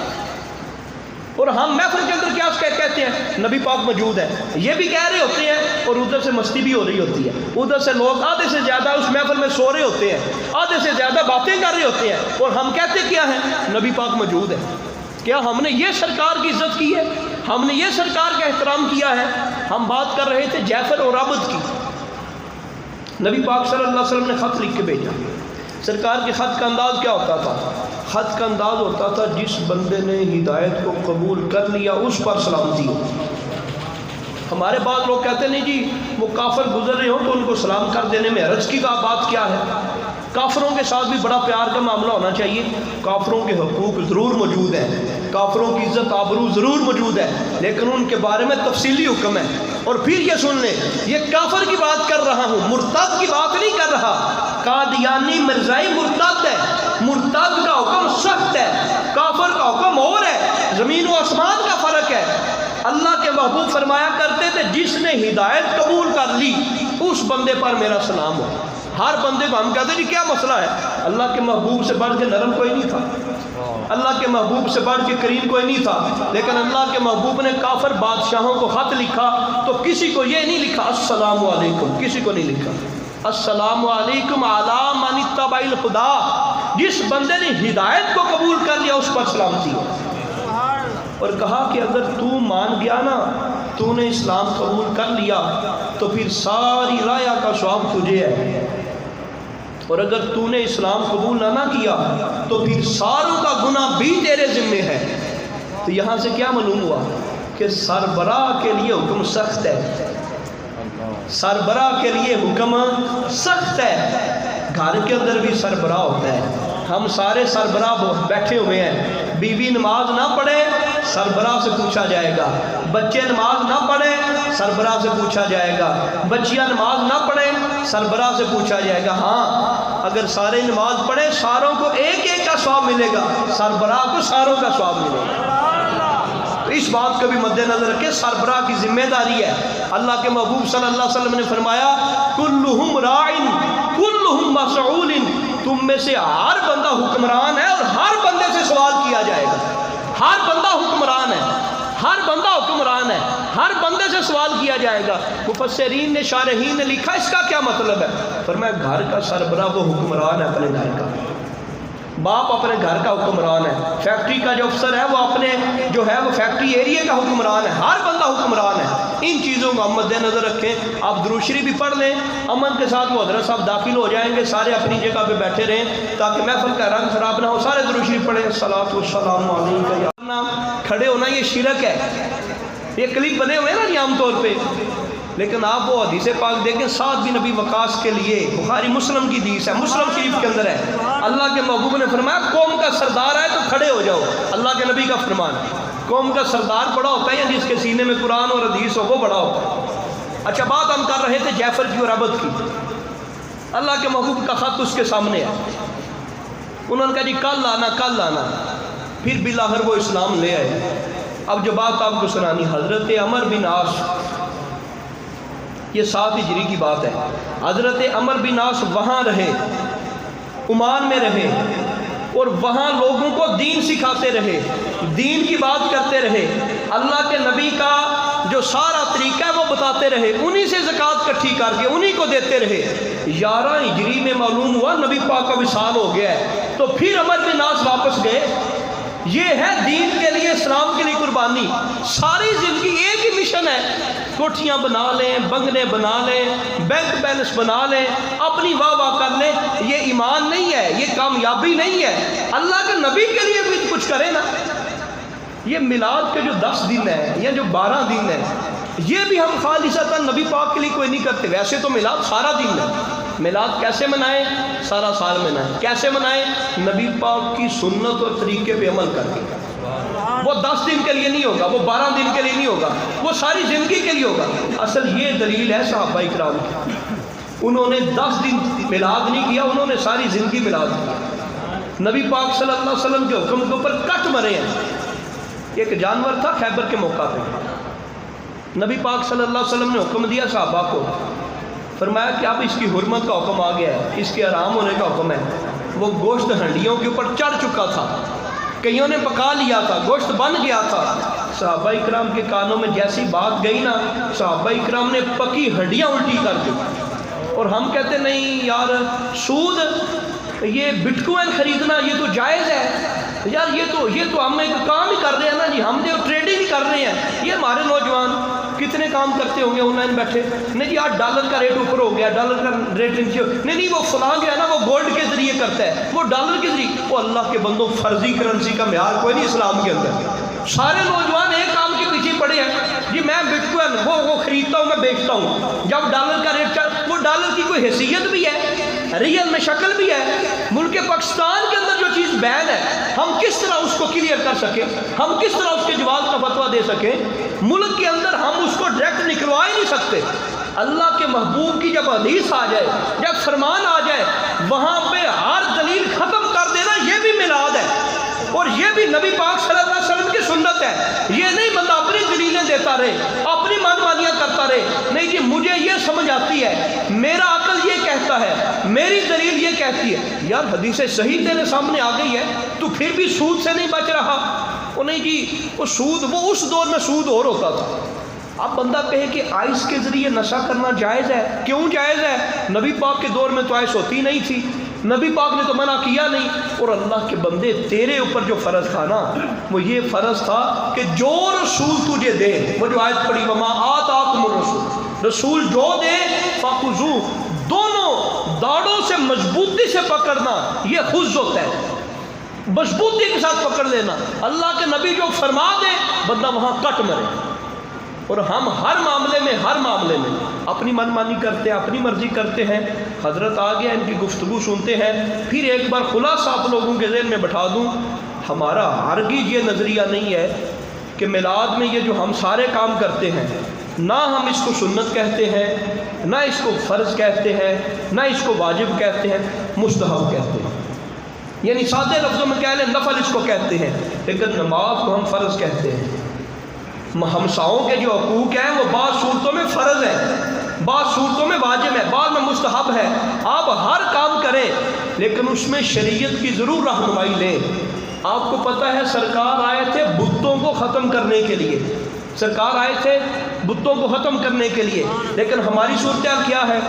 اور ہم محفل کے اندر کیا کہتے ہیں نبی پاک موجود ہے, یہ بھی کہہ رہے ہوتے ہیں اور ادھر سے مستی بھی ہو رہی ہوتی ہے. ادھر سے لوگ آدھے سے زیادہ اس محفل میں سو رہے ہوتے ہیں, آدھے سے زیادہ باتیں کر رہے ہوتے ہیں, اور ہم کہتے کیا ہیں نبی پاک موجود ہے. کیا ہم نے یہ سرکار کی عزت کی ہے, ہم نے یہ سرکار کا احترام کیا ہے. ہم بات کر رہے تھے جعفر اور عبد کی. نبی پاک صلی اللہ علیہ وسلم نے خط لکھ کے بھیجا. سرکار کے خط کا انداز کیا ہوتا تھا؟ خط کا انداز ہوتا تھا جس بندے نے ہدایت کو قبول کر لیا اس پر سلامتی ہو. ہمارے بعض لوگ کہتے نہیں جی وہ کافر گزر رہے ہوں تو ان کو سلام کر دینے میں حرج کی بات کیا ہے. کافروں کے ساتھ بھی بڑا پیار کا معاملہ ہونا چاہیے. کافروں کے حقوق ضرور موجود ہیں, کافروں کی عزت آبرو ضرور موجود ہے, لیکن ان کے بارے میں تفصیلی حکم ہے. اور پھر یہ سن لیں, یہ کافر کی بات کر رہا ہوں, مرتد کی بات نہیں کر رہا. قادیانی مرزائی مرتد ہے, مرتد کا حکم سخت ہے, کافر کا حکم اور ہے. زمین و آسمان کا فرق ہے. اللہ کے محبوب فرمایا کرتے تھے جس نے ہدایت قبول کر لی اس بندے پر میرا سلام ہو. ہر بندے کو ہم کہتے ہیں جی کیا مسئلہ ہے, اللہ کے محبوب سے بڑھ کے نرم کوئی نہیں تھا, اللہ کے محبوب سے بڑھ کے کریم کوئی نہیں تھا. لیکن اللہ کے محبوب نے کافر بادشاہوں کو خط لکھا تو کسی کو یہ نہیں لکھا السلام علیکم, کسی کو نہیں لکھا السلام علیکم علی من اتبع الہدی. جس بندے نے ہدایت کو قبول کر لیا اس پر سلامتی ہو. اور کہا کہ اگر تو مان گیا نا, تو نے اسلام قبول کر لیا تو پھر ساری رایا کا ثواب تجھے ہے, اور اگر تو نے اسلام قبول نہ کیا تو پھر ساروں کا گناہ بھی تیرے ذمے ہے. تو یہاں سے کیا معلوم ہوا کہ سربراہ کے لیے حکم سخت ہے, سربراہ کے لیے حکم سخت ہے. گھر کے اندر بھی سربراہ ہوتا ہے, ہم سارے سربراہ بیٹھے ہوئے ہیں. بیوی نماز نہ پڑھے سربراہ سے پوچھا جائے گا, بچے نماز نہ پڑھے سربراہ سے پوچھا جائے گا, بچیاں نماز نہ پڑھے سربراہ سے پوچھا جائے گا. ہاں اگر سارے نماز پڑھے ساروں کو ایک ایک کا ثواب ملے گا, سربراہ کو ساروں کا ثواب ملے گا. اس بات کو بھی مد نظر رکھے, سربراہ کی ذمہ داری ہے. اللہ کے محبوب صلی اللہ علیہ وسلم نے فرمایا کلہم راعٍ کلہم مسئول, تم میں سے ہر بندہ حکمران ہے اور ہر بندے سے سوال کیا جائے گا. ہر بندہ حکمران ہے, ہر بندہ حکمران ہے, ہر بندے سے سوال کیا جائے گا. مفسرین نے شارحین نے لکھا اس کا کیا مطلب ہے, فرمایا گھر کا سربراہ وہ حکمران ہے اپنے گھر کا, باپ اپنے گھر کا حکمران ہے, فیکٹری کا جو افسر ہے وہ اپنے جو ہے وہ فیکٹری ایریے کا حکمران ہے, ہر بندہ حکمران ہے. ان چیزوں کو ہم مد نظر رکھیں. آپ درود شریف بھی پڑھ لیں, امن کے ساتھ وہ حضرت صاحب داخل ہو جائیں گے, سارے اپنی جگہ پہ بیٹھے رہیں تاکہ محفل کا رنگ خراب نہ ہو. سارے درود شریف پڑھیں. الصلاۃ والسلام علیک یا کھڑے ہونا یہ شرک ہے. یہ کلپ بنے ہوئے ہیں نا جی عام طور پہ, لیکن آپ وہ حدیث پاک دیکھیں سعد بن نبی وقاص کے لیے بخاری مسلم کی حدیث ہے, مسلم شریف کے اندر ہے. اللہ کے محبوب نے فرمایا قوم کا سردار ہے تو کھڑے ہو جاؤ. اللہ کے نبی کا فرمان. قوم کا سردار بڑا ہوتا ہے یا جس کے سینے میں قرآن اور حدیث ہو وہ بڑا ہوتا ہے. اچھا بات ہم کر رہے تھے جعفر کی اور عبد کی. اللہ کے محبوب کا خط اس کے سامنے ہے. انہوں نے کہا جی کل آنا کل آنا. پھر بالآخر وہ اسلام لے آئے. اب جو بات آپ کو سنانی, حضرت عمر بن عاص, یہ 7 ہجری کی بات ہے. حضرت عمر بن عاص وہاں رہے, عمان میں رہے, اور وہاں لوگوں کو دین سکھاتے رہے، دین کی بات کرتے رہے، اللہ کے نبی کا جو سارا طریقہ ہے وہ بتاتے رہے، انہی سے زکوٰۃ اکٹھی کر کے انہی کو دیتے رہے۔ 11 ہجری میں معلوم ہوا نبی پاک کا وصال ہو گیا ہے، تو پھر عمرو بن عاص واپس گئے۔ یہ ہے دین کے لیے، اسلام کے لیے قربانی۔ ساری زندگی ایک ہی مشن ہے، کوٹھیاں بنا لیں، بنگلے بنا لیں، بینک بیلنس بنا لیں، اپنی واہ واہ کر لیں، یہ ایمان نہیں ہے، یہ کامیابی نہیں ہے۔ اللہ کے نبی کے لیے بھی کچھ کرے نا۔ یہ میلاد کے جو 10 دن ہیں یا جو 12 دن ہیں، یہ بھی ہم خالصتاً نبی پاک کے لیے کوئی نہیں کرتے۔ ویسے تو میلاد سارا دن ہے، میلاد کیسے منائیں؟ سارا سال منائیں۔ کیسے منائیں؟ نبی پاک کی سنت اور طریقے پہ عمل کر کے۔ وہ 10 دن کے لیے نہیں ہوگا، وہ 12 دن کے لیے نہیں ہوگا، وہ ساری زندگی کے لیے ہوگا۔ اصل یہ دلیل ہے صحابہ اکرام کی، انہوں نے 10 دن میلاد نہیں کیا، انہوں نے ساری زندگی میلاد کیا۔ نبی پاک صلی اللہ علیہ وسلم کے حکم کے اوپر کٹ مرے ہیں۔ ایک جانور تھا خیبر کے موقع پہ، نبی پاک صلی اللہ علیہ وسلم نے حکم دیا صحابہ کو، فرمایا کہ اب اس کی حرمت کا حکم آ گیا ہے، اس کے حرام ہونے کا حکم ہے۔ وہ گوشت ہنڈیوں کے اوپر چڑھ چکا تھا، کئیوں نے پکا لیا تھا، گوشت بن گیا تھا۔ صحابہ اکرام کے کانوں میں جیسی بات گئی نا، صحابہ اکرام نے پکی ہڈیاں الٹی کر دی۔ اور ہم کہتے نہیں یار سود، یہ بٹ کوائن خریدنا یہ تو جائز ہے یار، یہ تو ہم ایک کام ہی کر رہے ہیں نا جی، ہم جو ٹریڈنگ ہی کر رہے ہیں۔ یہ ہمارے نوجوان کتنے کام کرتے ہوں گے آن لائن بیٹھے، نہیں جی آج ڈالر کا ریٹ اوپر ہو گیا، ڈالر کا ریٹ نیچے ہو، نہیں وہ فلاں جو ہے نا وہ گولڈ کے ذریعے کرتا ہے، وہ ڈالر کے ذریعے۔ وہ اللہ کے بندوں، فرضی کرنسی کا معیار کوئی نہیں اسلام کے اندر۔ سارے نوجوان ایک کام کے پیچھے پڑے ہیں جی، میں بٹ کوائن وہ خریدتا ہوں، میں بیچتا ہوں۔ جب ڈالر کا ریٹ وہ ڈالر کی کوئی حیثیت بھی ہے، ریئل میں شکل بھی ہے۔ ملک پاکستان کے اندر جو چیز بین ہے، ہم کس طرح اس کو کلیئر کر سکیں، ہم کس طرح اس کے جواز کا فتویٰ دے سکیں؟ ملک کے اندر ہم اس کو ڈائریکٹ نکلوا ہی نہیں سکتے۔ اللہ کے محبوب کی جب حدیث آ جائے، جب فرمان آ جائے، وہاں پہ ہر دلیل ختم کر دینا، یہ بھی میلاد ہے اور یہ بھی نبی پاک صلی اللہ علیہ وسلم کی سنت ہے۔ یہ نہیں بندہ اپنی دلیلیں دیتا رہے، اپنی من مانیاں کرتا رہے، نہیں جی مجھے یہ سمجھ آتی ہے، میرا عقل یہ کہتا ہے، میری دلیل یہ کہتی ہے۔ یار حدیث صحیح تیرے سامنے آ گئی ہے، تو پھر بھی سود سے نہیں بچ رہا۔ وہ نہیں جی وہ سود، وہ اس دور میں سود اور ہوتا تھا۔ اب بندہ کہے کہ آئس کے ذریعے نشہ کرنا جائز ہے، کیوں جائز ہے؟ نبی پاک کے دور میں تو آئس ہوتی نہیں تھی، نبی پاک نے تو منع کیا نہیں۔ اور اللہ کے بندے تیرے اوپر جو فرض تھا نا، وہ یہ فرض تھا کہ جو رسول تجھے دے، وہ جو آیت پڑھی وما آتاکم الرسول، رسول جو دے فخذوہ، دونوں داڑوں سے مضبوطی سے پکڑنا، یہ خذ ہوتا ہے، مضبوطی کے ساتھ پکڑ لینا۔ اللہ کے نبی جو فرما دے بندہ وہاں کٹ مرے۔ اور ہم ہر معاملے میں اپنی من مانی کرتے ہیں، اپنی مرضی کرتے ہیں۔ حضرت آ گیا، ان کی گفتگو سنتے ہیں، پھر ایک بار خلاصہ آپ لوگوں کے ذہن میں بٹھا دوں، ہمارا ہرگز یہ نظریہ نہیں ہے کہ میلاد میں یہ جو ہم سارے کام کرتے ہیں، نہ ہم اس کو سنت کہتے ہیں، نہ اس کو فرض کہتے ہیں، نہ اس کو واجب کہتے ہیں، مستحب کہتے ہیں، یعنی سادے لفظوں میں کہہ لیں نفل اس کو کہتے ہیں، لیکن نماز کو ہم فرض کہتے ہیں۔ ہمساؤں کے جو حقوق ہیں وہ بعض صورتوں میں فرض ہے، بعض صورتوں میں واجب ہے، بعض میں مستحب ہے۔ آپ ہر کام کریں لیکن اس میں شریعت کی ضرور رہنمائی لیں۔ آپ کو پتہ ہے سرکار آئے تھے بتوں کو ختم کرنے کے لیے، سرکار آئے تھے بتوں کو ختم کرنے کے لیے، لیکن ہماری صورتحال کیا ہے؟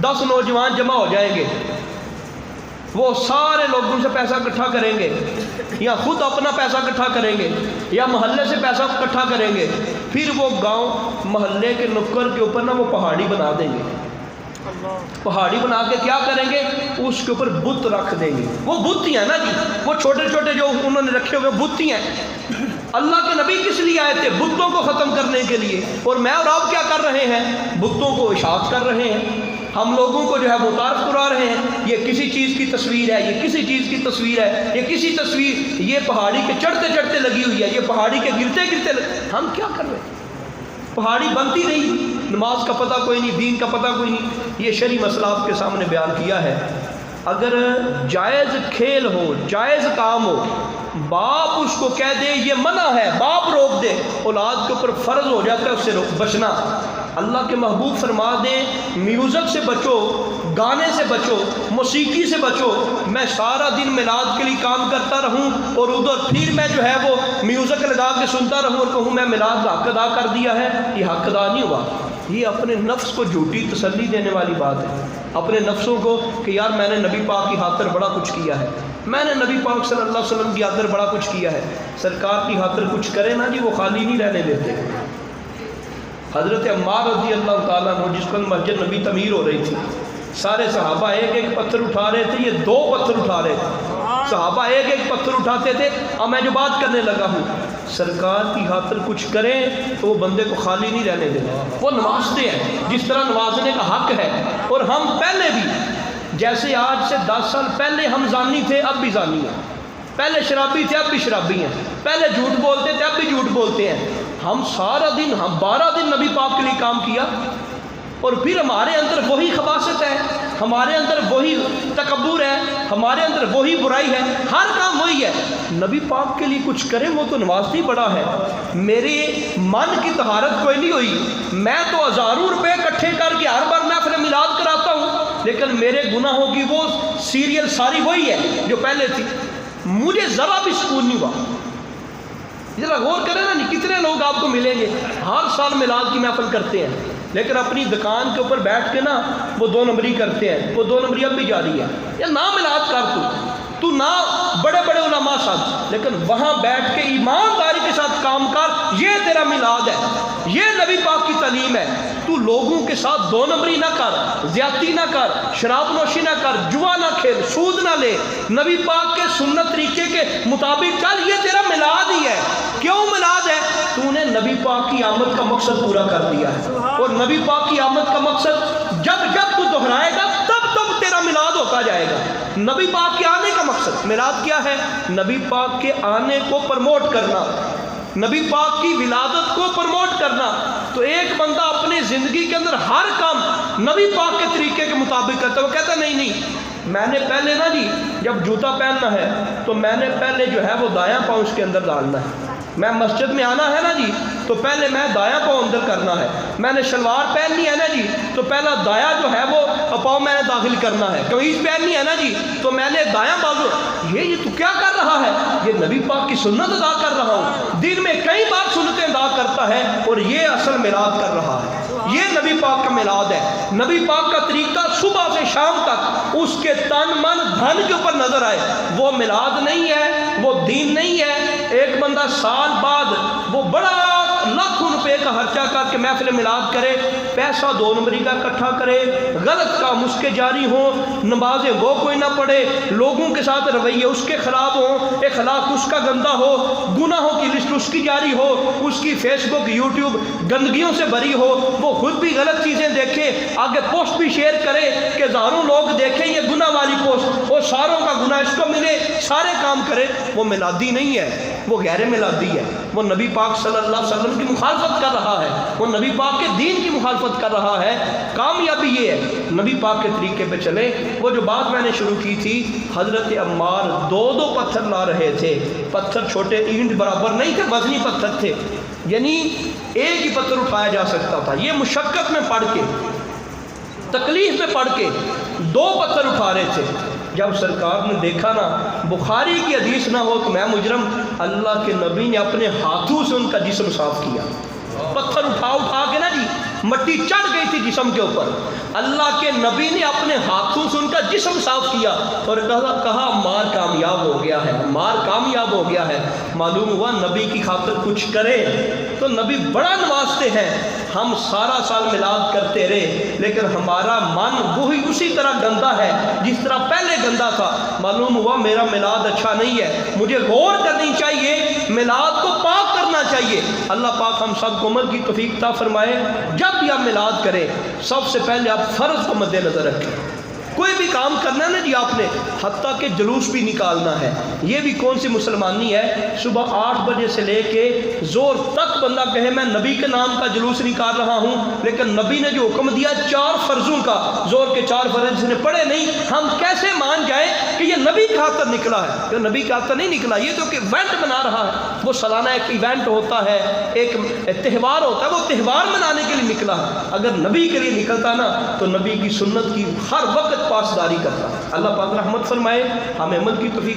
10 نوجوان جمع ہو جائیں گے، وہ سارے لوگوں سے پیسہ اکٹھا کریں گے، یا خود اپنا پیسہ اکٹھا کریں گے، یا محلے سے پیسہ اکٹھا کریں گے، پھر وہ گاؤں محلے کے نکر کے اوپر نا وہ پہاڑی بنا دیں گے۔ پہاڑی بنا کے کیا کریں گے؟ اس کے اوپر بت رکھ دیں گے۔ وہ بت ہی ہیں نا جی، وہ چھوٹے چھوٹے جو انہوں نے رکھے ہوئے بت ہی ہیں۔ اللہ کے نبی کس لیے آئے تھے؟ بتوں کو ختم کرنے کے لیے۔ اور میں اور آپ کیا کر رہے ہیں؟ بتوں کو اشاعت کر رہے ہیں، ہم لوگوں کو جو ہے متعارف کرا رہے ہیں، یہ کسی چیز کی تصویر ہے، یہ کسی چیز کی تصویر ہے، یہ کسی تصویر، یہ پہاڑی کے چڑھتے چڑھتے لگی ہوئی ہے، یہ پہاڑی کے گرتے گرتے ہم کیا کر رہے ہیں؟ پہاڑی بنتی نہیں، نماز کا پتہ کوئی نہیں، دین کا پتہ کوئی نہیں۔ یہ شرعی مسئلہ آپ کے سامنے بیان کیا ہے۔ اگر جائز کھیل ہو، جائز کام ہو، باپ اس کو کہہ دے یہ منع ہے، باپ روک دے، اولاد کے اوپر فرض ہو جاتا ہے اس سے بچنا۔ اللہ کے محبوب فرما دیں میوزک سے بچو، گانے سے بچو، موسیقی سے بچو۔ میں سارا دن میلاد کے لیے کام کرتا رہوں اور ادھر پھر میں جو ہے وہ میوزک لگا کے سنتا رہوں اور کہوں میں میلاد کا حق ادا کر دیا ہے، یہ حق ادا نہیں ہوا۔ یہ اپنے نفس کو جھوٹی تسلی دینے والی بات ہے، اپنے نفسوں کو کہ یار میں نے نبی پاک کی خاطر بڑا کچھ کیا ہے، میں نے نبی پاک صلی اللہ علیہ وسلم کی خاطر بڑا کچھ کیا ہے۔ سرکار کی خاطر کچھ کرے نا جی، وہ خالی نہیں رہنے دیتے۔ حضرت عمار رضی اللہ تعالیٰ عنہ جس پر مسجد نبی تعمیر ہو رہی تھی، سارے صحابہ ایک ایک پتھر اٹھا رہے تھے، یہ 2 پتھر اٹھا رہے تھے۔ صحابہ ایک ایک پتھر اٹھاتے تھے۔ اب میں جو بات کرنے لگا ہوں، سرکار کی خاطر کچھ کریں تو وہ بندے کو خالی نہیں رہنے دیتے، وہ نوازتے ہیں جس طرح نوازنے کا حق ہے۔ اور ہم پہلے بھی، جیسے آج سے 10 سال پہلے ہم زانی تھے اب بھی زانی ہیں، پہلے شرابی تھے اب بھی شرابی ہیں، پہلے جھوٹ بولتے تھے اب بھی جھوٹ بولتے ہیں۔ ہم سارا دن، ہم 12 دن نبی پاک کے لیے کام کیا اور پھر ہمارے اندر وہی خباثت ہے، ہمارے اندر وہی تکبر ہے، ہمارے اندر وہی برائی ہے، ہر کام وہی ہے۔ نبی پاک کے لیے کچھ کریں وہ تو نوازتی بڑا ہے۔ میرے من کی طہارت کوئی نہیں ہوئی، میں تو ہزاروں روپے اکٹھے کر کے ہر بار محفل میلاد کراتا ہوں، لیکن میرے گناہوں کی وہ سیریل ساری وہی ہے جو پہلے تھی، مجھے ذرا بھی سکون نہیں ہوا۔ ذرا غور کریں نا، کتنے لوگ آپ کو ملیں گے ہر سال میلاد کی محفل کرتے ہیں، لیکن اپنی دکان کے اوپر بیٹھ کے نا وہ 2 نمبری کرتے ہیں، وہ 2 نمبری اب بھی جاری ہے۔ یا نہ میلاد کر تو نہ بڑے بڑے علماء ساتھ، لیکن وہاں بیٹھ کے ایمانداری کے ساتھ کام کر، یہ تیرا میلاد ہے، یہ نبی پاک کی تعلیم ہے۔ تو لوگوں کے ساتھ 2 نمبری نہ کر، زیادتی نہ کر، شراب نوشی نہ کر، جوا نہ کھیل، سود نہ لے، نبی پاک کے سنت طریقے کے مطابق چل، یہ تیرا میلاد ہی ہے۔ کیوں میلاد ہے؟ تو نے نبی پاک کی آمد کا مقصد پورا کر دیا ہے، اور نبی پاک کی آمد کا مقصد جب جب تو دہرائے گا تب تب تیرا میلاد ہوتا جائے گا۔ نبی پاک کے آنے کا مقصد میلاد کیا ہے؟ نبی پاک کے آنے کو پرموٹ کرنا، نبی پاک کی ولادت کو پرموٹ کرنا۔ تو ایک بندہ اپنی زندگی کے اندر ہر کام نبی پاک کے طریقے کے مطابق کرتا ہے، وہ کہتا ہے نہیں میں نے پہلے نا جی جب جوتا پہننا ہے تو میں نے پہلے جو ہے وہ دایاں پاؤں اس کے اندر ڈالنا ہے، میں مسجد میں آنا ہے نا جی تو پہلے میں دایاں پاؤں اندر کرنا ہے، میں نے شلوار پہننی ہے نا جی تو پہلا دایاں جو ہے وہ پاؤں میں نے داخل کرنا ہے، قمیض پہننی ہے نا جی تو میں نے دایاں بازو۔ یہ تو کیا کر رہا ہے؟ یہ نبی پاک کی سنت ادا کر رہا ہوں، دن میں کئی بار سنتیں ادا کرتا ہے، اور یہ اصل میلاد کر رہا ہے۔ یہ نبی پاک کا میلاد ہے۔ نبی پاک کا طریقہ صبح سے شام تک اس کے تن من دھن کے اوپر نظر آئے، وہ میلاد نہیں ہے، وہ دین نہیں ہے۔ ایک بندہ سال بعد وہ بڑا لاکھوں روپے کا خرچہ کر کے محفل میلاد کرے، پیسہ 2 نمبری کا اکٹھا کرے، غلط کام اس کے جاری ہوں، نمازیں وہ کوئی نہ پڑھے، لوگوں کے ساتھ رویے اس کے خراب ہوں، اخلاق اس کا گندا ہو، گناہوں کی لسٹ اس کی جاری ہو، اس کی فیس بک یوٹیوب گندگیوں سے بھری ہو، وہ خود بھی غلط چیزیں دیکھے، آگے پوسٹ بھی شیئر کرے کہ ہزاروں لوگ دیکھیں یہ گناہ والی پوسٹ، اور ساروں کا گناہ اس کو ملے، سارے کام کرے۔ وہ میلادی نہیں ہے، وہ غیر میلادی ہے، وہ نبی پاک صلی اللہ علیہ وسلم کی مخالفت کر رہا ہے، وہ نبی پاک کے دین کی مخالفت کر رہا ہے۔ کامیابی یہ ہے نبی پاک کے طریقے پہ چلے۔ وہ جو بات میں نے شروع کی تھی، حضرت عمار 2 پتھر لا رہے تھے، پتھر چھوٹے اینٹ برابر نہیں تھے، وزنی پتھر تھے، یعنی ایک ہی پتھر اٹھایا جا سکتا تھا۔ یہ مشقت میں پڑھ کے، تکلیف میں پڑھ کے 2 پتھر اٹھا رہے تھے۔ جب سرکار نے دیکھا نا، بخاری کی حدیث نہ ہو کہ میں مجرم، اللہ کے نبی نے اپنے ہاتھوں سے ان کا جسم صاف کیا۔ پتھر اٹھا کے نا جی مٹی چڑھ گئی تھی جسم کے اوپر، اللہ کے نبی نے اپنے ہاتھوں سے ان کا جسم صاف کیا اور کہا عمار کامیاب ہو گیا ہے، عمار کامیاب ہو گیا ہے۔ معلوم ہوا نبی کی خاطر کچھ کرے تو نبی بڑا نوازتے ہیں۔ ہم سارا سال میلاد کرتے رہے لیکن ہمارا من وہی اسی طرح گندا ہے جس طرح پہلے گندا تھا۔ معلوم ہوا میرا میلاد اچھا نہیں ہے، مجھے غور کرنی چاہیے، میلاد کو پاک کرنا چاہیے۔ اللہ پاک ہم سب کو عمل کی توفیق عطا فرمائے۔ جب بھی آپ میلاد کریں سب سے پہلے آپ فرض کو مد نظر رکھیں، کوئی بھی کام کرنا ہے نا جی آپ نے، حتیٰ کہ جلوس بھی نکالنا ہے، یہ بھی کون سی مسلمانی ہے؟ صبح 8 بجے سے لے کے زور تک بندہ کہے میں نبی کے نام کا جلوس نکال رہا ہوں، لیکن نبی نے جو حکم دیا 4 فرضوں کا، زور کے 4 فرض جس نے پڑھے نہیں، ہم کیسے مان جائیں کہ یہ نبی کی خاطر نکلا ہے؟ یہ نبی کی خاطر نہیں نکلا، یہ تو کہ ایونٹ بنا رہا ہے، وہ سالانہ ایک ایونٹ ہوتا ہے، ایک تہوار ہوتا ہے، وہ تہوار منانے کے لیے نکلا ہے۔ اگر نبی کے لیے نکلتا نا تو نبی کی سنت کی ہر وقت پاسداری کرتا۔ اللہ پاک رحمت فرمائے، ہمیں عمل کی توفیق